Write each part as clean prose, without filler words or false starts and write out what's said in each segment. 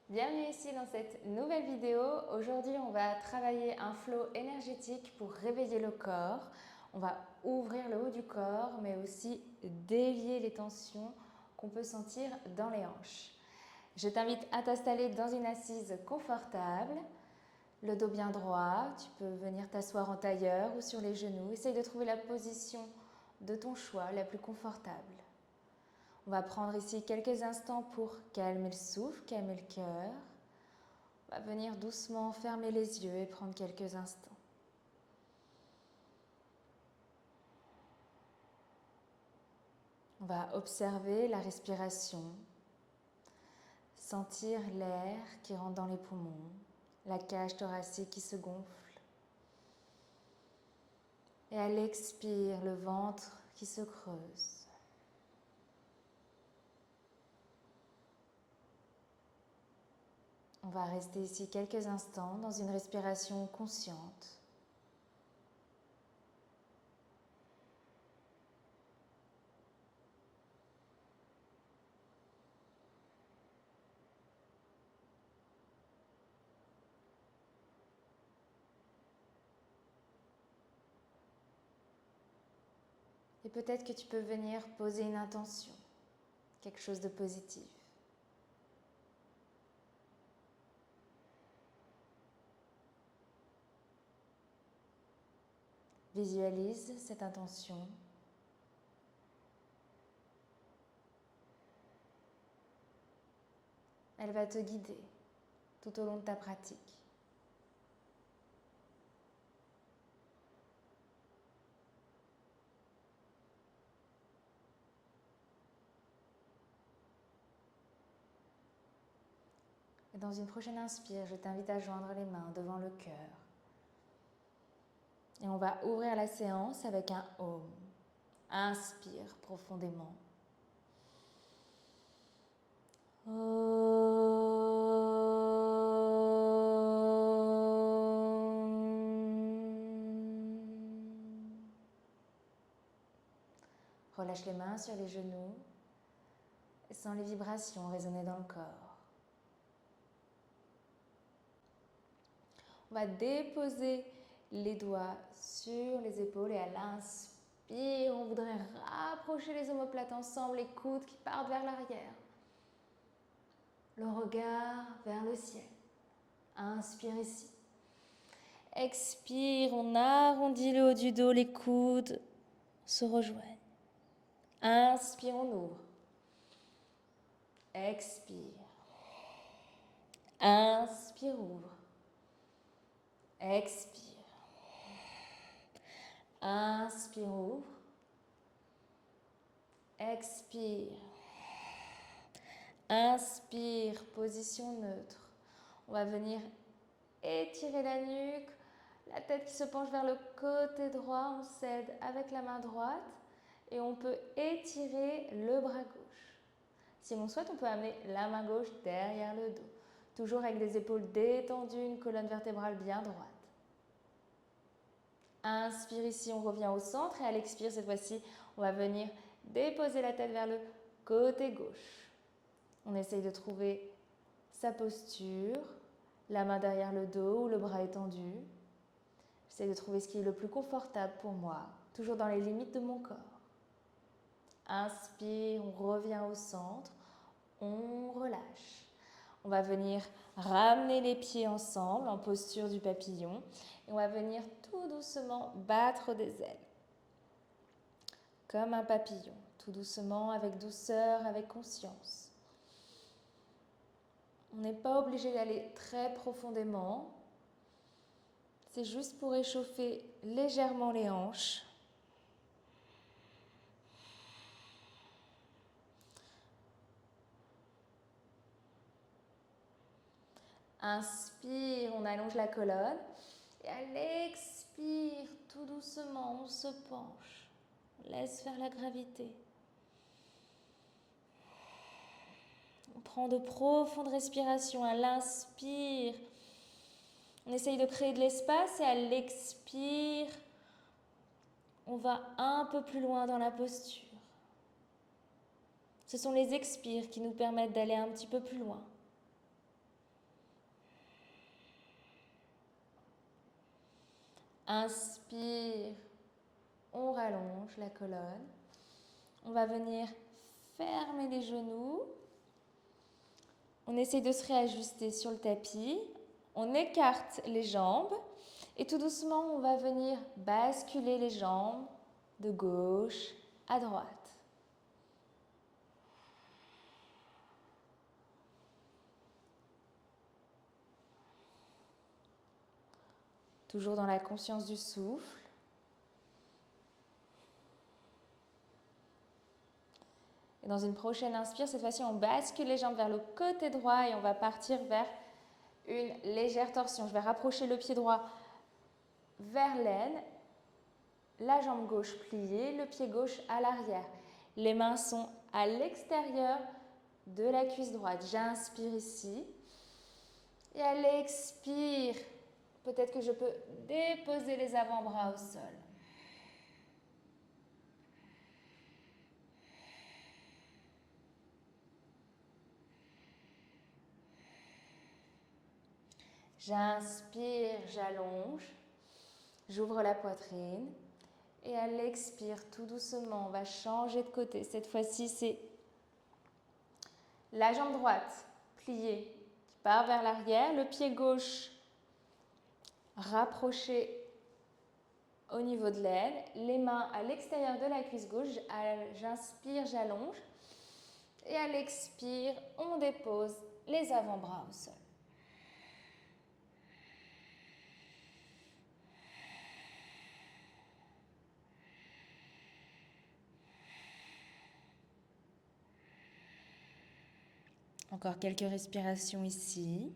Bienvenue ici dans cette nouvelle vidéo. Aujourd'hui, on va travailler un flow énergétique pour réveiller le corps. On va ouvrir le haut du corps, mais aussi délier les tensions qu'on peut sentir dans les hanches. Je t'invite à t'installer dans une assise confortable, le dos bien droit. Tu peux venir t'asseoir en tailleur ou sur les genoux. Essaye de trouver la position de ton choix la plus confortable. On va prendre ici quelques instants pour calmer le souffle, calmer le cœur. On va venir doucement fermer les yeux et prendre quelques instants. On va observer la respiration, sentir l'air qui rentre dans les poumons, la cage thoracique qui se gonfle. Et à l'expire, le ventre qui se creuse. On va rester ici quelques instants dans une respiration consciente. Et peut-être que tu peux venir poser une intention, quelque chose de positif. Visualise cette intention. Elle va te guider tout au long de ta pratique. Et dans une prochaine inspire, je t'invite à joindre les mains devant le cœur. Et on va ouvrir la séance avec un Om. Inspire profondément. Relâche les mains sur les genoux et sens les vibrations résonner dans le corps. On va déposer les doigts sur les épaules et à l'inspire, on voudrait rapprocher les omoplates ensemble, les coudes qui partent vers l'arrière. Le regard vers le ciel. Inspire ici. Expire, on arrondit le haut du dos, les coudes se rejoignent. Inspire, on ouvre. Expire. Inspire, ouvre. Expire. Inspire, ouvre. Expire. Inspire, position neutre. On va venir étirer la nuque, la tête qui se penche vers le côté droit, on s'aide avec la main droite et on peut étirer le bras gauche. Si on souhaite, on peut amener la main gauche derrière le dos, toujours avec des épaules détendues, une colonne vertébrale bien droite. Inspire ici, on revient au centre et à l'expire, cette fois-ci, on va venir déposer la tête vers le côté gauche. On essaye de trouver sa posture, la main derrière le dos ou le bras étendu. J'essaie de trouver ce qui est le plus confortable pour moi, toujours dans les limites de mon corps. Inspire, on revient au centre, on relâche. On va venir ramener les pieds ensemble en posture du papillon et on va venir tout doucement battre des ailes. Comme un papillon, tout doucement, avec douceur, avec conscience. On n'est pas obligé d'aller très profondément. C'est juste pour échauffer légèrement les hanches. Inspire, on allonge la colonne. Et à l'expire, tout doucement, on se penche. On laisse faire la gravité. On prend de profondes respirations. À l'inspire, on essaye de créer de l'espace. Et à l'expire, on va un peu plus loin dans la posture. Ce sont les expires qui nous permettent d'aller un petit peu plus loin. Inspire, on rallonge la colonne. On va venir fermer les genoux. On essaye de se réajuster sur le tapis. On écarte les jambes. Et tout doucement, on va venir basculer les jambes de gauche à droite. Toujours dans la conscience du souffle. Et dans une prochaine inspire, cette fois-ci, on bascule les jambes vers le côté droit et on va partir vers une légère torsion. Je vais rapprocher le pied droit vers l'aine, la jambe gauche pliée, le pied gauche à l'arrière. Les mains sont à l'extérieur de la cuisse droite. J'inspire ici. Et à l'expire, peut-être que je peux déposer les avant-bras au sol. J'inspire, j'allonge, j'ouvre la poitrine et à l'expire, tout doucement, on va changer de côté. Cette fois-ci, c'est la jambe droite pliée qui part vers l'arrière, le pied gauche rapproché au niveau de l'aine, les mains à l'extérieur de la cuisse gauche. J'inspire, j'allonge et à l'expire, on dépose les avant-bras au sol. Encore quelques respirations ici.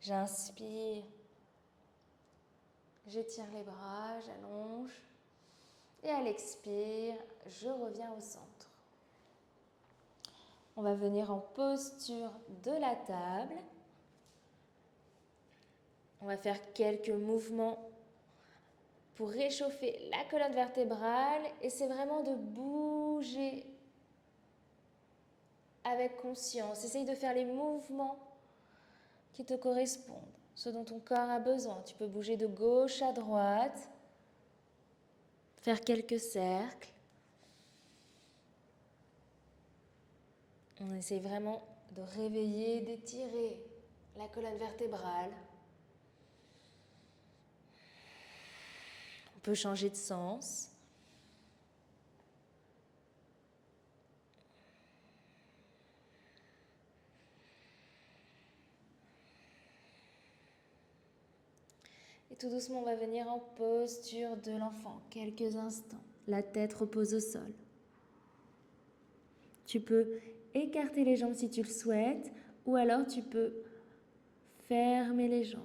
J'inspire, j'étire les bras, j'allonge. Et à l'expire, je reviens au centre. On va venir en posture de la table. On va faire quelques mouvements pour réchauffer la colonne vertébrale. Et c'est vraiment de bouger avec conscience. Essaye de faire les mouvements qui te correspondent, ce dont ton corps a besoin. Tu peux bouger de gauche à droite, faire quelques cercles. On essaye vraiment de réveiller, d'étirer la colonne vertébrale. On peut changer de sens. Et tout doucement, on va venir en posture de l'enfant, quelques instants. La tête repose au sol. Tu peux écarter les jambes si tu le souhaites, ou alors tu peux fermer les jambes.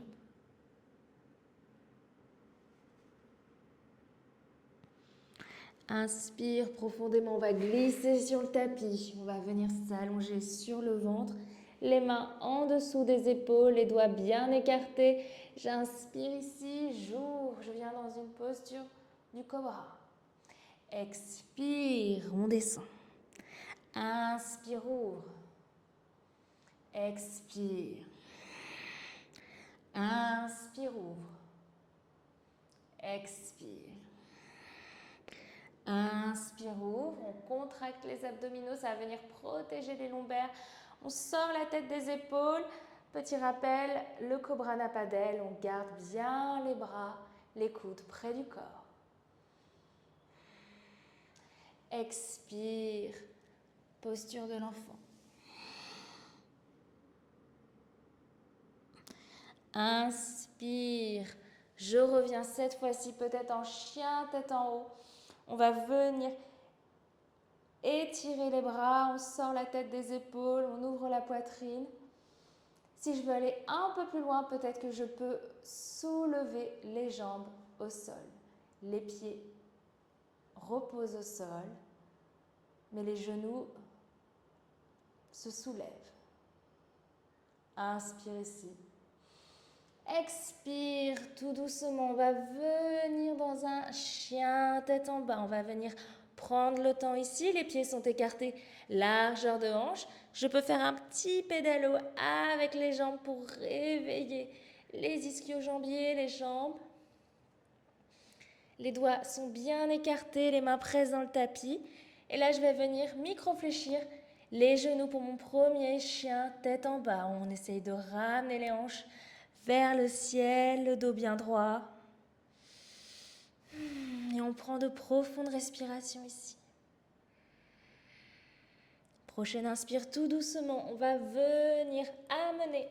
Inspire profondément, on va glisser sur le tapis. On va venir s'allonger sur le ventre. Les mains en dessous des épaules, les doigts bien écartés. J'inspire ici, j'ouvre, je viens dans une posture du cobra. Expire, on descend. Inspire, ouvre. Expire. Inspire, ouvre. Expire. Inspire, ouvre. On contracte les abdominaux, ça va venir protéger les lombaires. On sort la tête des épaules. Petit rappel, le cobra n'a pas d'aile. On garde bien les bras, les coudes près du corps. Expire, posture de l'enfant. Inspire, je reviens cette fois-ci peut-être en chien, tête en haut. On va venir étirer les bras, on sort la tête des épaules, on ouvre la poitrine. Si je veux aller un peu plus loin, peut-être que je peux soulever les jambes au sol. Les pieds reposent au sol, mais les genoux se soulèvent. Inspire ici. Expire tout doucement. On va venir dans un chien tête en bas. On va venir prendre le temps ici, les pieds sont écartés, largeur de hanche. Je peux faire un petit pédalo avec les jambes pour réveiller les ischio-jambiers, les jambes. Les doigts sont bien écartés, les mains presses dans le tapis. Et là, je vais venir micro-fléchir les genoux pour mon premier chien, tête en bas. On essaye de ramener les hanches vers le ciel, le dos bien droit. Et on prend de profondes respirations ici. Prochaine inspire tout doucement. On va venir amener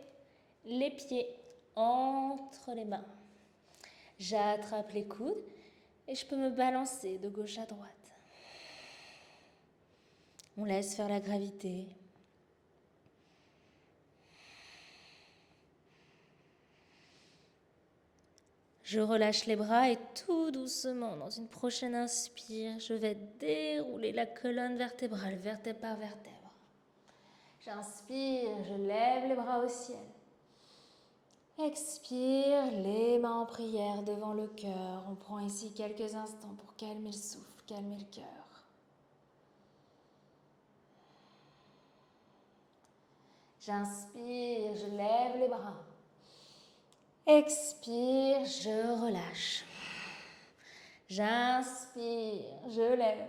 les pieds entre les mains. J'attrape les coudes et je peux me balancer de gauche à droite. On laisse faire la gravité. Je relâche les bras et tout doucement, dans une prochaine inspire, je vais dérouler la colonne vertébrale, vertèbre par vertèbre. J'inspire, je lève les bras au ciel. Expire, les mains en prière devant le cœur. On prend ici quelques instants pour calmer le souffle, calmer le cœur. J'inspire, je lève les bras. Expire, je relâche. J'inspire, je lève.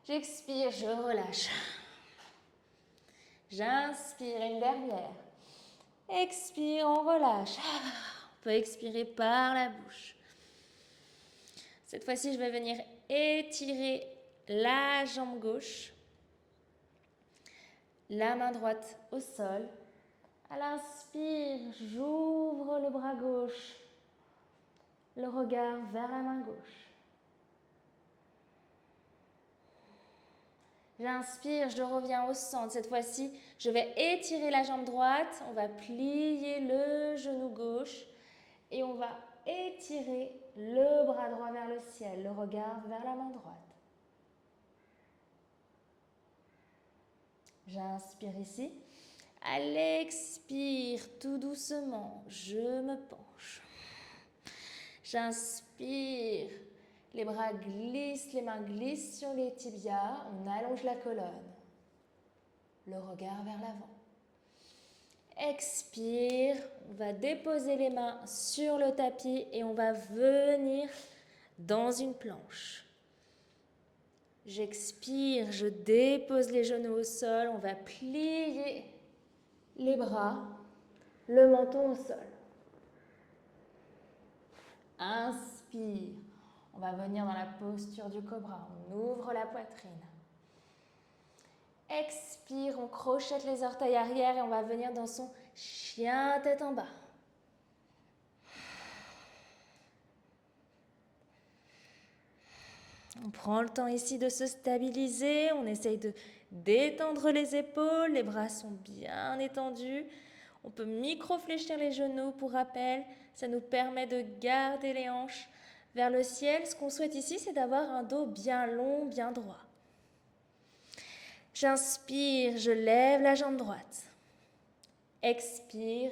J'expire, je relâche. J'inspire, une dernière. Expire, on relâche. On peut expirer par la bouche. Cette fois-ci, je vais venir étirer la jambe gauche. La main droite au sol. À l'inspire, j'ouvre le bras gauche. Le regard vers la main gauche. J'inspire, je reviens au centre. Cette fois-ci, je vais étirer la jambe droite. On va plier le genou gauche. Et on va étirer le bras droit vers le ciel. Le regard vers la main droite. J'inspire ici. À l'expire, tout doucement, je me penche. J'inspire. Les bras glissent, les mains glissent sur les tibias. On allonge la colonne. Le regard vers l'avant. Expire. On va déposer les mains sur le tapis et on va venir dans une planche. J'expire. Je dépose les genoux au sol. On va plier les bras, le menton au sol. Inspire. On va venir dans la posture du cobra. On ouvre la poitrine. Expire, on crochette les orteils arrière et on va venir dans son chien tête en bas. On prend le temps ici de se stabiliser. On essaye de détendre les épaules. Les bras sont bien étendus. On peut micro-fléchir les genoux pour rappel. Ça nous permet de garder les hanches vers le ciel. Ce qu'on souhaite ici, c'est d'avoir un dos bien long, bien droit. J'inspire, je lève la jambe droite. Expire,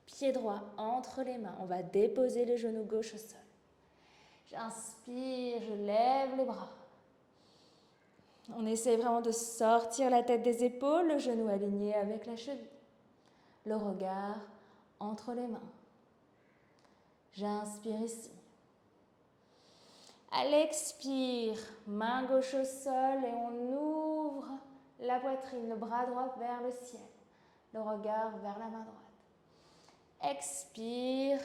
pied droit entre les mains. On va déposer le genou gauche au sol. J'inspire, je lève les bras. On essaie vraiment de sortir la tête des épaules, le genou aligné avec la cheville. Le regard entre les mains. J'inspire ici. À l'expire, main gauche au sol et on ouvre la poitrine, le bras droit vers le ciel, le regard vers la main droite. Expire,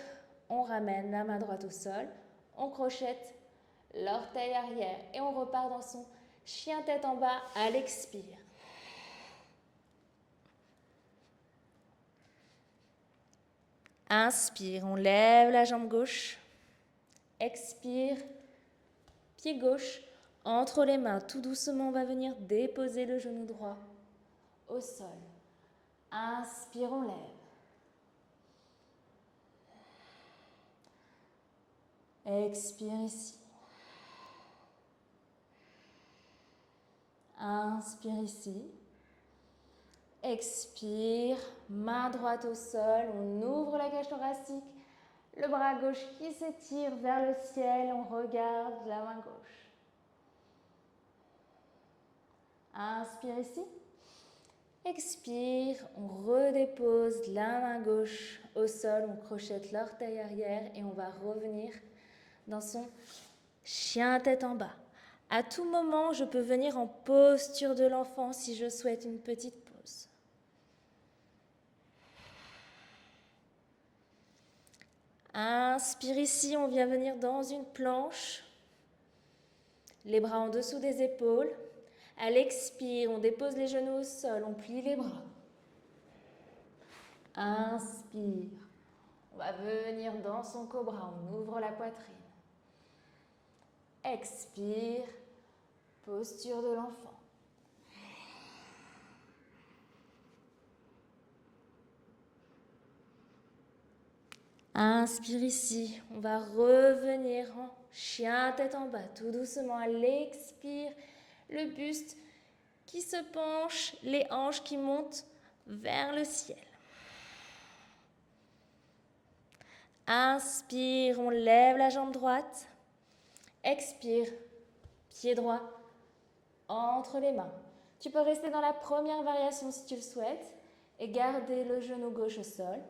on ramène la main droite au sol, on crochette l'orteil arrière et on repart dans son chien tête en bas à l'expire. Inspire, on lève la jambe gauche. Expire, pied gauche entre les mains. Tout doucement, on va venir déposer le genou droit au sol. Inspire, on lève. Expire ici. Inspire ici. Expire, main droite au sol, on ouvre la cage thoracique, le bras gauche qui s'étire vers le ciel, on regarde la main gauche. Inspire ici. Expire, on redépose la main gauche au sol, on crochette l'orteil arrière et on va revenir dans son chien tête en bas. À tout moment, je peux venir en posture de l'enfant si je souhaite une petite pause. Inspire ici, on vient venir dans une planche. Les bras en dessous des épaules. À l'expire, on dépose les genoux au sol, on plie les bras. Inspire. On va venir dans son cobra, on ouvre la poitrine. Expire, posture de l'enfant. Inspire ici, on va revenir en chien tête en bas, tout doucement. À l'expire, le buste qui se penche, les hanches qui montent vers le ciel. Inspire, on lève la jambe droite. Expire, pied droit entre les mains. Tu peux rester dans la première variation si tu le souhaites et garder le genou gauche au sol.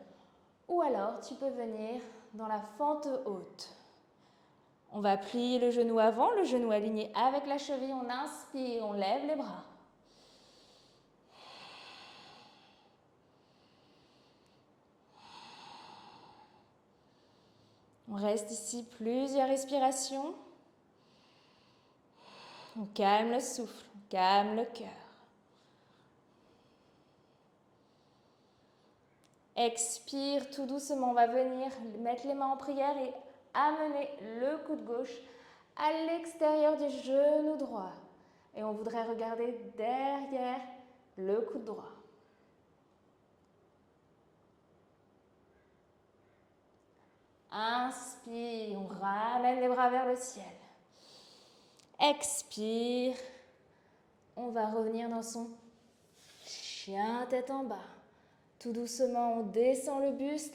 Ou alors, tu peux venir dans la fente haute. On va plier le genou avant, le genou aligné avec la cheville. On inspire, on lève les bras. On reste ici plusieurs respirations. On calme le souffle, on calme le cœur. Expire tout doucement, on va venir mettre les mains en prière et amener le coude gauche à l'extérieur du genou droit. Et on voudrait regarder derrière le coude droit. Inspire, on ramène les bras vers le ciel. Expire, on va revenir dans son chien tête en bas. Tout doucement, on descend le buste.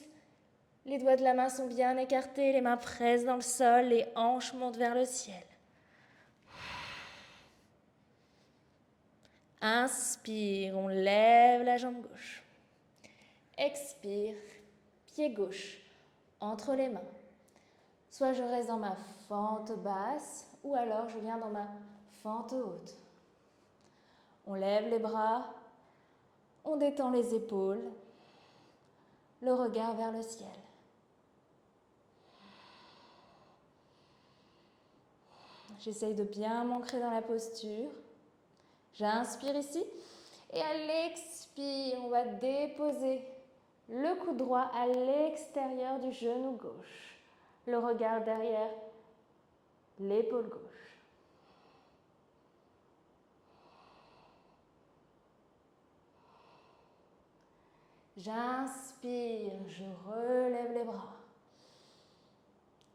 Les doigts de la main sont bien écartés, les mains pressent dans le sol, les hanches montent vers le ciel. Inspire, on lève la jambe gauche. Expire, pied gauche entre les mains. Soit je reste dans ma fente basse, ou alors je viens dans ma fente haute. On lève les bras, on détend les épaules, le regard vers le ciel. J'essaye de bien m'ancrer dans la posture. J'inspire ici et à l'expire, on va déposer le coude droit à l'extérieur du genou gauche. Le regard derrière l'épaule gauche. J'inspire, je relève les bras.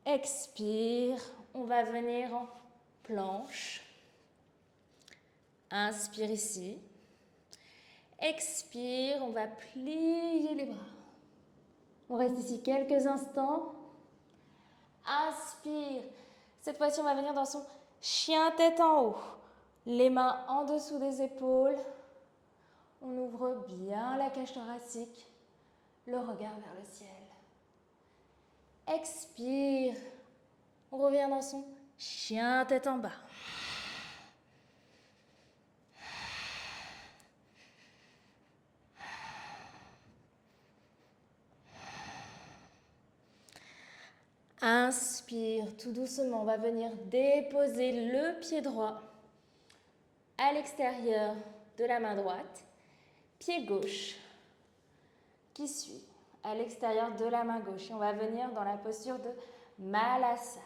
Expire, on va venir en planche. Inspire ici. Expire, on va plier les bras. On reste ici quelques instants. Inspire. Cette fois-ci, on va venir dans son chien tête en haut. Les mains en dessous des épaules. On ouvre bien la cage thoracique. Le regard vers le ciel. Expire. On revient dans son chien tête en bas. Inspire, tout doucement, on va venir déposer le pied droit à l'extérieur de la main droite, pied gauche qui suit à l'extérieur de la main gauche. Et on va venir dans la posture de Malasana.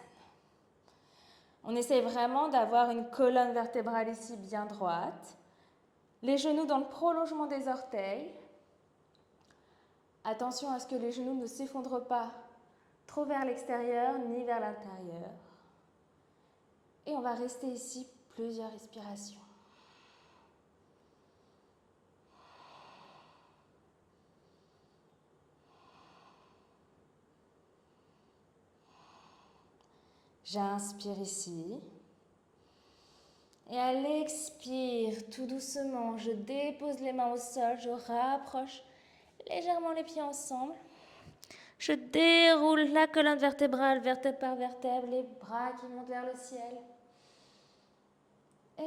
On essaie vraiment d'avoir une colonne vertébrale ici bien droite, les genoux dans le prolongement des orteils. Attention à ce que les genoux ne s'effondrent pas trop vers l'extérieur ni vers l'intérieur. Et on va rester ici plusieurs respirations. J'inspire ici. Et à l'expire, tout doucement, je dépose les mains au sol, je rapproche légèrement les pieds ensemble. Je déroule la colonne vertébrale, vertèbre par vertèbre, les bras qui montent vers le ciel.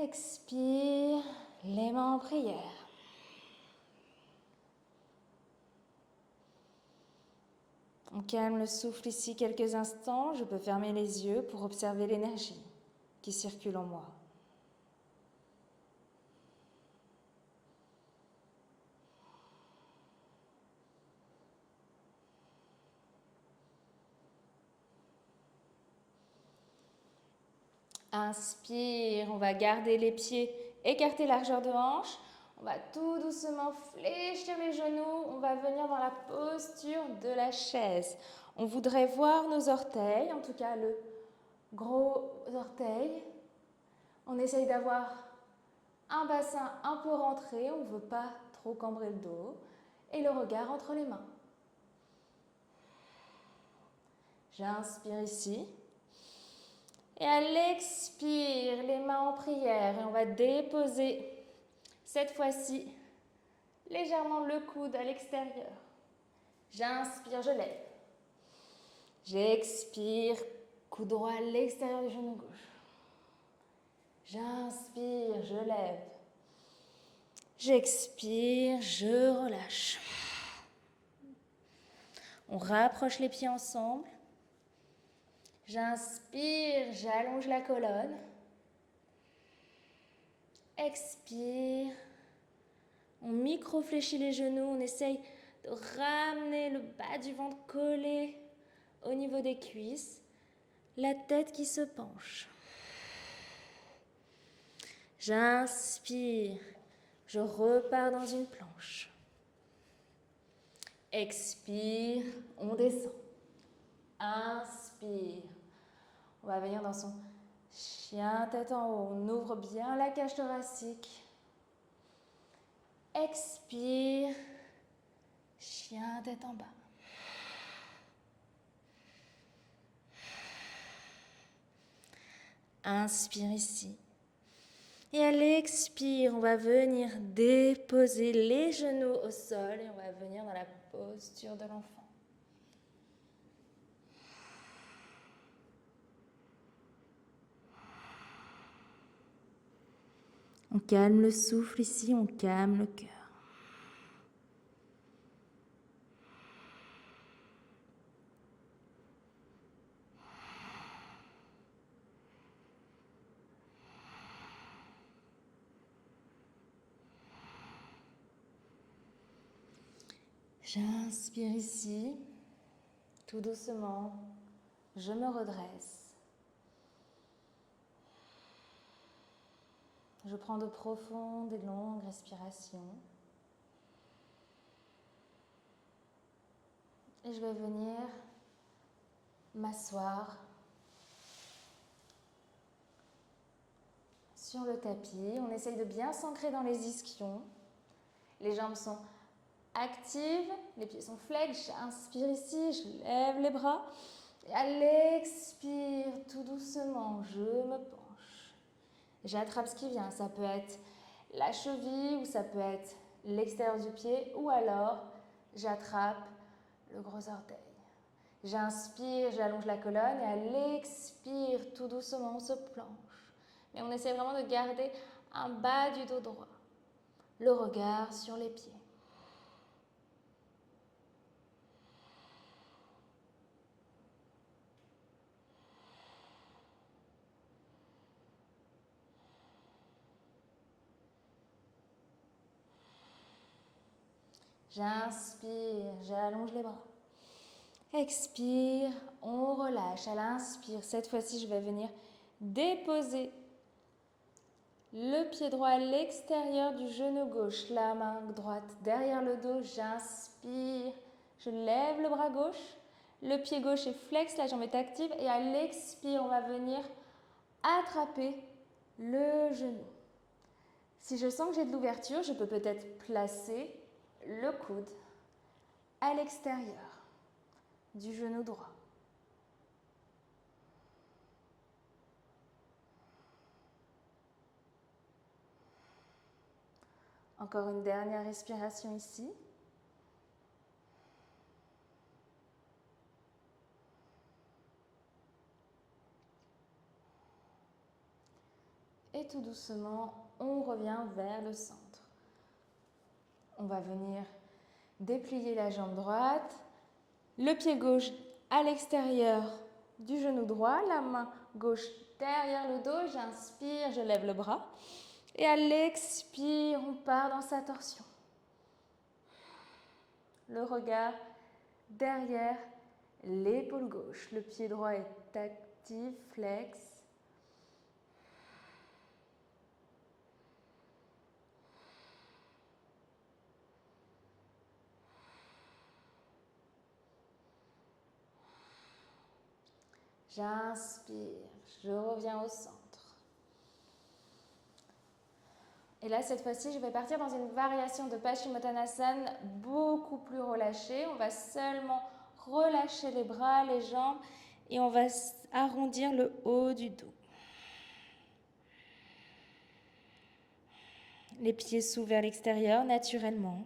Expire, les mains en prière. On calme le souffle ici quelques instants. Je peux fermer les yeux pour observer l'énergie qui circule en moi. Inspire, on va garder les pieds écartés largeur de hanche. On va tout doucement fléchir les genoux. On va venir dans la posture de la chaise. On voudrait voir nos orteils, en tout cas le gros orteil. On essaye d'avoir un bassin un peu rentré. On ne veut pas trop cambrer le dos. Et le regard entre les mains. J'inspire ici. Et à l'expire, les mains en prière. Et on va déposer, cette fois-ci, légèrement le coude à l'extérieur. J'inspire, je lève. J'expire, coude droit à l'extérieur du genou gauche. J'inspire, je lève. J'expire, je relâche. On rapproche les pieds ensemble. J'inspire, j'allonge la colonne. Expire. On micro-fléchit les genoux. On essaye de ramener le bas du ventre collé au niveau des cuisses. La tête qui se penche. J'inspire. Je repars dans une planche. Expire. On descend. Inspire. On va venir dans son chien tête en haut. On ouvre bien la cage thoracique. Expire. Chien tête en bas. Inspire ici. Et à l'expire, on va venir déposer les genoux au sol et on va venir dans la posture de l'enfant. On calme le souffle ici, on calme le cœur. J'inspire ici, tout doucement, je me redresse. Je prends de profondes et longues respirations. Et je vais venir m'asseoir sur le tapis. On essaye de bien s'ancrer dans les ischions. Les jambes sont actives, les pieds sont flex. J'inspire ici, je lève les bras. Et à l'expire, tout doucement, je me penche. J'attrape ce qui vient. Ça peut être la cheville ou ça peut être l'extérieur du pied ou alors j'attrape le gros orteil. J'inspire, j'allonge la colonne et à l'expire, tout doucement, on se planche. Mais on essaie vraiment de garder un bas du dos droit. Le regard sur les pieds. J'inspire, j'allonge les bras. Expire, on relâche. À l'inspire, cette fois-ci, je vais venir déposer le pied droit à l'extérieur du genou gauche, la main droite derrière le dos. J'inspire, je lève le bras gauche. Le pied gauche est flex, la jambe est active. Et à l'expire, on va venir attraper le genou. Si je sens que j'ai de l'ouverture, je peux peut-être placer le coude à l'extérieur du genou droit. Encore une dernière respiration ici. Et tout doucement, on revient vers le centre. On va venir déplier la jambe droite, le pied gauche à l'extérieur du genou droit, la main gauche derrière le dos. J'inspire, je lève le bras. Et à l'expire, on part dans sa torsion. Le regard derrière l'épaule gauche. Le pied droit est actif, flex. J'inspire, je reviens au centre. Et là, cette fois-ci, je vais partir dans une variation de Paschimottanasana beaucoup plus relâchée. On va seulement relâcher les bras, les jambes et on va arrondir le haut du dos. Les pieds s'ouvrent vers l'extérieur naturellement.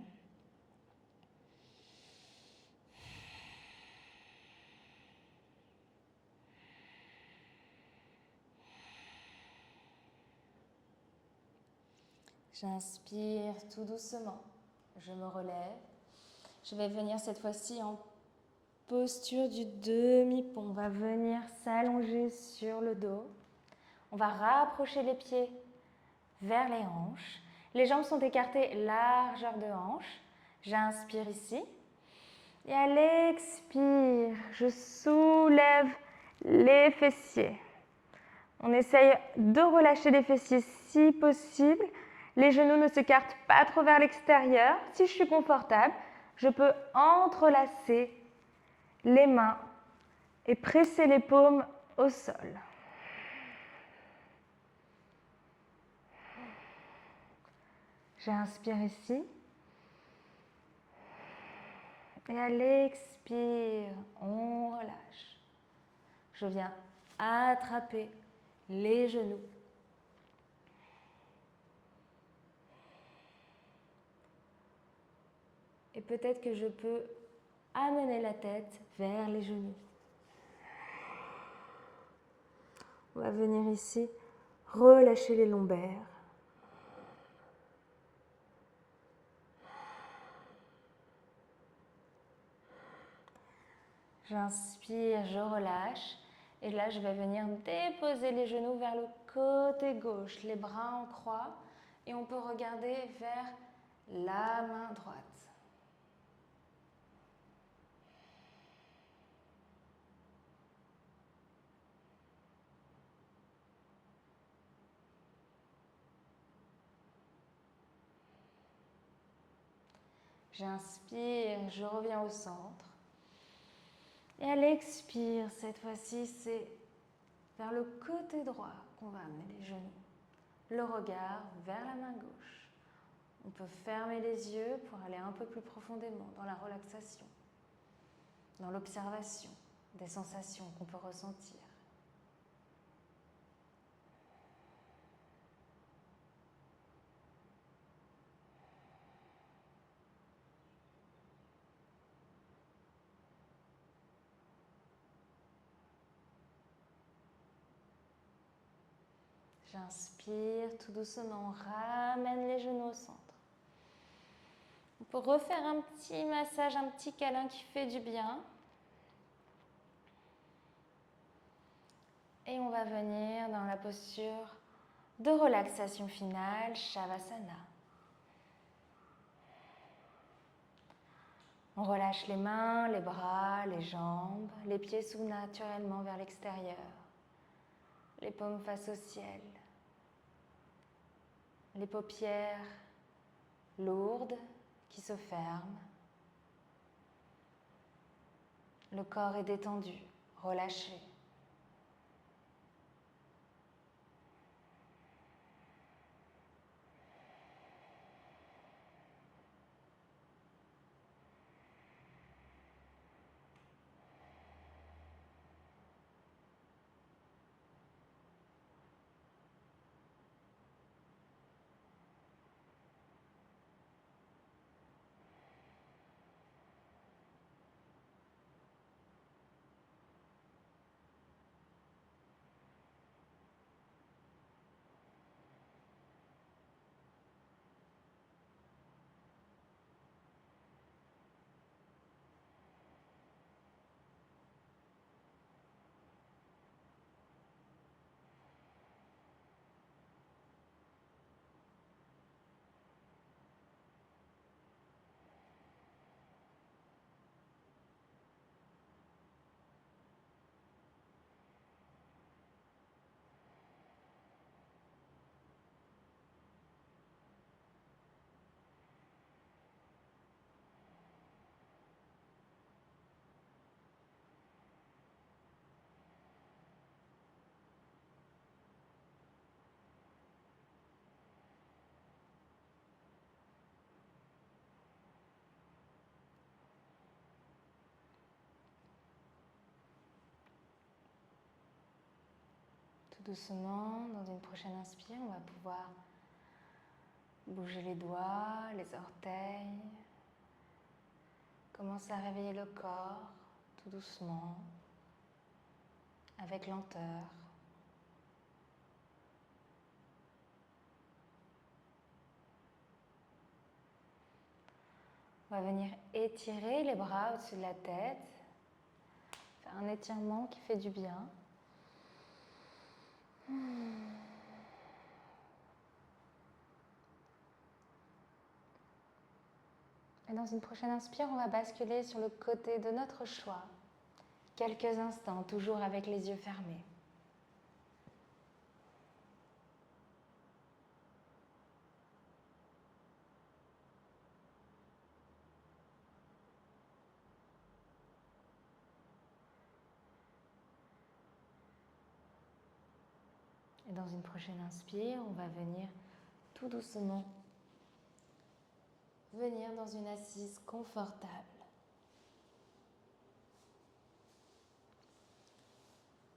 J'inspire tout doucement. Je me relève. Je vais venir cette fois-ci en posture du demi-pont. On va venir s'allonger sur le dos. On va rapprocher les pieds vers les hanches. Les jambes sont écartées, largeur de hanche. J'inspire ici. Et à l'expire, je soulève les fessiers. On essaye de relâcher les fessiers si possible. Les genoux ne s'écartent pas trop vers l'extérieur. Si je suis confortable, je peux entrelacer les mains et presser les paumes au sol. J'inspire ici. Et à l'expire, on relâche. Je viens attraper les genoux. Et peut-être que je peux amener la tête vers les genoux. On va venir ici relâcher les lombaires. J'inspire, je relâche. Et là, je vais venir déposer les genoux vers le côté gauche, les bras en croix. Et on peut regarder vers la main droite. J'inspire, je reviens au centre. Et à l'expire, cette fois-ci, c'est vers le côté droit qu'on va amener les genoux. Le regard vers la main gauche. On peut fermer les yeux pour aller un peu plus profondément dans la relaxation, dans l'observation des sensations qu'on peut ressentir. J'inspire tout doucement, ramène les genoux au centre. On peut refaire un petit massage, un petit câlin qui fait du bien. Et on va venir dans la posture de relaxation finale, Shavasana. On relâche les mains, les bras, les jambes, les pieds s'ouvrent naturellement vers l'extérieur, les paumes face au ciel, les paupières lourdes qui se ferment. Le corps est détendu, relâché. doucement, dans une prochaine inspire, on va pouvoir bouger les doigts, les orteils. Commence à réveiller le corps tout doucement, avec lenteur. On va venir étirer les bras au-dessus de la tête. Faire un étirement qui fait du bien. Et dans une prochaine inspire, on va basculer sur le côté de notre choix. Quelques instants, toujours avec les yeux fermés. Et dans une prochaine inspire, on va venir tout doucement venir dans une assise confortable.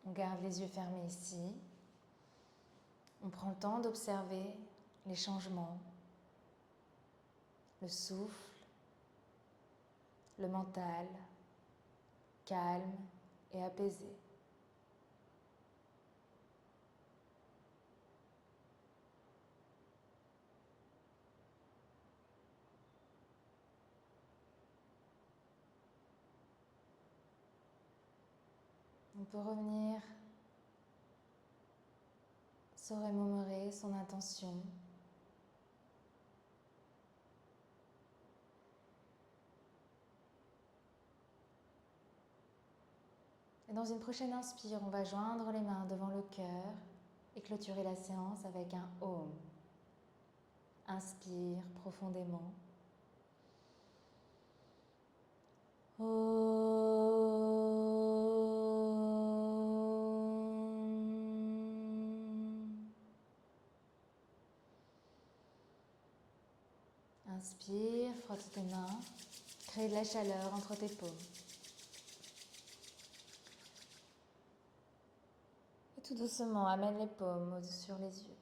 On garde les yeux fermés ici. On prend le temps d'observer les changements, le souffle, le mental, calme et apaisé. On peut revenir se remémorer son intention. Et dans une prochaine inspire, on va joindre les mains devant le cœur et clôturer la séance avec un Om. Inspire profondément. Inspire, frotte tes mains, crée de la chaleur entre tes paumes. Et tout doucement, amène les paumes sur les yeux.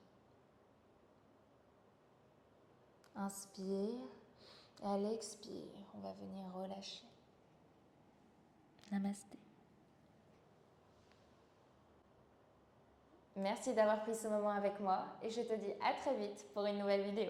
Inspire et à l'expire, on va venir relâcher. Namasté. Merci d'avoir pris ce moment avec moi et je te dis à très vite pour une nouvelle vidéo.